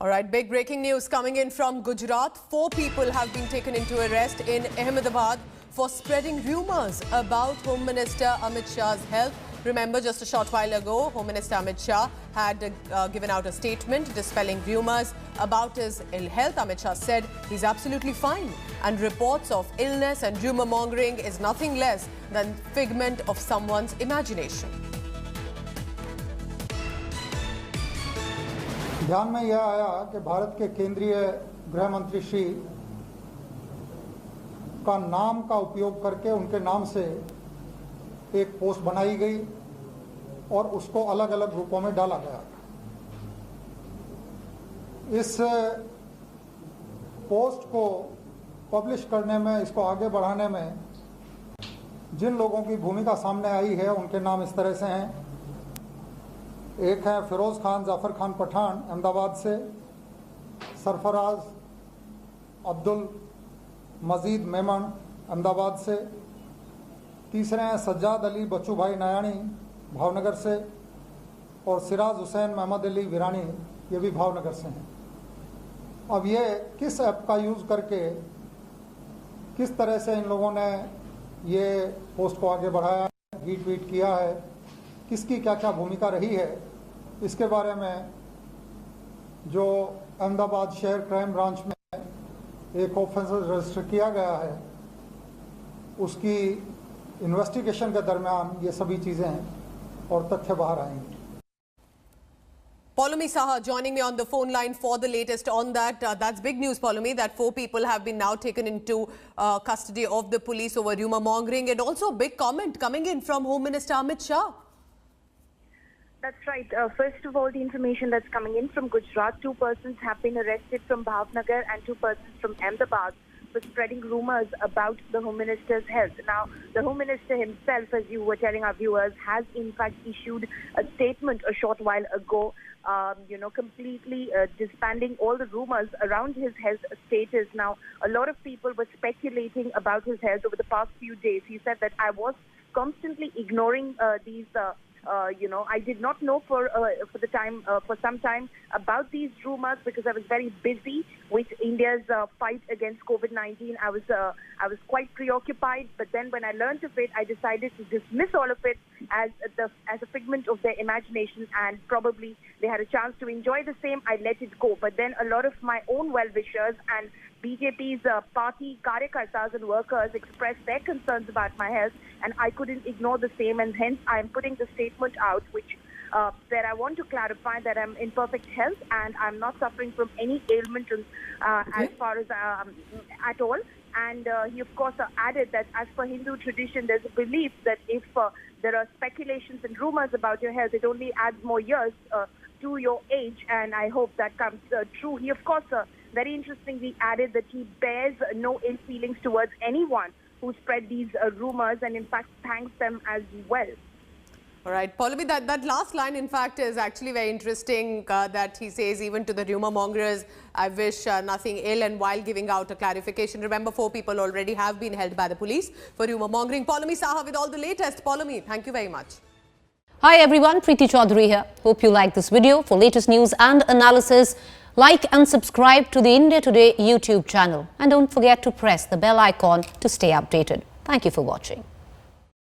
All right, big breaking news coming in from Gujarat. 4 people have been taken into arrest in Ahmedabad for spreading rumours about Home Minister Amit Shah's health. Remember, just a short while ago, Home Minister Amit Shah had given out a statement dispelling rumours about his ill health. Amit Shah said he's absolutely fine, and reports of illness and rumour mongering is nothing less than figment of someone's imagination. ध्यान में यह आया कि भारत के केंद्रीय गृह मंत्री श्री का नाम का उपयोग करके उनके नाम से एक पोस्ट बनाई गई और उसको अलग अलग रूपों में डाला गया। इस पोस्ट को पब्लिश करने में, इसको आगे बढ़ाने में जिन लोगों की भूमिका सामने आई है उनके नाम इस तरह से हैं। एक है फिरोज खान जाफर खान पठान अहमदाबाद से, सरफराज अब्दुल मजीद मेमन अहमदाबाद से, तीसरे हैं सज्जाद अली बच्चू भाई नयानी भावनगर से, और सिराज हुसैन मोहम्मद अली विरानी ये भी भावनगर से हैं। अब ये किस ऐप का यूज़ करके किस तरह से इन लोगों ने ये पोस्ट को आगे बढ़ाया, रीट्वीट किया है, किसकी क्या क्या भूमिका रही है, इसके बारे में जो अहमदाबाद शहर क्राइम ब्रांच में एक ऑफेंस रजिस्टर किया गया है उसकी इन्वेस्टिगेशन के दरमियान ये सभी चीज़ें और तथ्य बाहर आएंगे। Poulomi Saha joining me on the phone line for the latest on that. That's big news, Poulomi, that 4 people have been now taken into custody of the police over rumour mongering, and also a big comment coming in from Home Minister Amit Shah. That's right. First of all, the information that's coming in from Gujarat, 2 persons have been arrested from Bhavnagar and 2 persons from Ahmedabad for spreading rumours about the Home Minister's health. Now, the Home Minister himself, as you were telling our viewers, has in fact issued a statement a short while ago, completely disbanding all the rumours around his health status. Now, a lot of people were speculating about his health over the past few days. He said that I was constantly ignoring these I did not know for some time about these rumors because I was very busy with India's fight against COVID-19. I was quite preoccupied, but then when I learned of it, I decided to dismiss all of it as a figment of their imagination, and probably they had a chance to enjoy the same. I let it go, but then a lot of my own well-wishers and BJP's party karyakartas and workers expressed their concerns about my health, and I couldn't ignore the same, and hence I am putting the statement out, which that I want to clarify that I'm in perfect health and I'm not suffering from any ailment as far as at all. And he of course added that as per Hindu tradition, there's a belief that if there are speculations and rumors about your health, it only adds more years to your age, and I hope that comes true. He of course very interestingly added that he bears no ill feelings towards anyone who spread these rumors, and in fact thanks them as well. All right, Poulomi, that last line in fact is actually very interesting, that he says even to the rumour mongers, I wish nothing ill, and while giving out a clarification. Remember, 4 people already have been held by the police for rumour mongering. Poulomi Saha with all the latest. Poulomi, thank you very much. Hi everyone, Preeti Chaudhary here. Hope you like this video. For latest news and analysis, like and subscribe to the India Today YouTube channel. And don't forget to press the bell icon to stay updated. Thank you for watching.